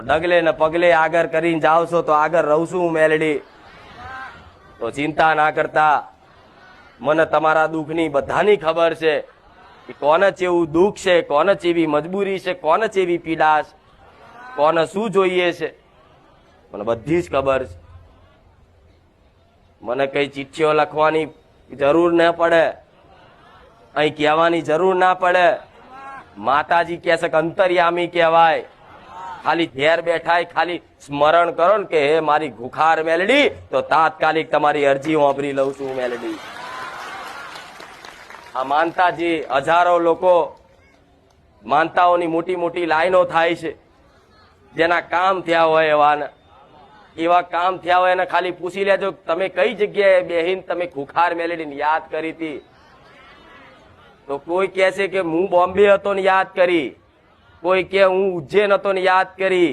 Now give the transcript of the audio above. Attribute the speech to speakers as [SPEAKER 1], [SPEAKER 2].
[SPEAKER 1] ડગલે ને પગલે આગળ કરીને જાવ છો તો આગળ રહું છું મેલડી. તો ચિંતા ના કરતા, મને તમારા દુઃખની બધાની ખબર છે કે કોને ચેવું દુઃખ છે, કોને ચેવી મજબૂરી છે, કોને ચેવી પીડા છે, કોને શું જોઈએ છે, મને બધી જ ખબર છે. મને કઈ ચિઠ્ઠીઓ લખવાની જરૂર ન પડે, અહીં કહેવાની જરૂર ના પડે. માતાજી કહે છે કે અંતર્યામી કહેવાય. ખાલી ઘેર બેઠા ખાલી સ્મરણ કરો ને કે હે મારી ગુખાર મેલડી, તો તાત્કાલિક તમારી અરજી હું વાપરી લઉં છું મેલડી. આ માનતાજી હજારો લોકો માનતાઓની મોટી મોટી લાઈનો થાય છે. જેના કામ થયા હોય એવા કામ થયા હોય એને ખાલી પૂછી લેજો તમે કઈ જગ્યાએ બેહીને તમે ગુખાર મેલડીને યાદ કરી હતી. તો કોઈ કહે છે કે હું બોમ્બે હતો ને યાદ કરી, કોઈ કે હું ઉજ્જૈન હતો ને યાદ કરી.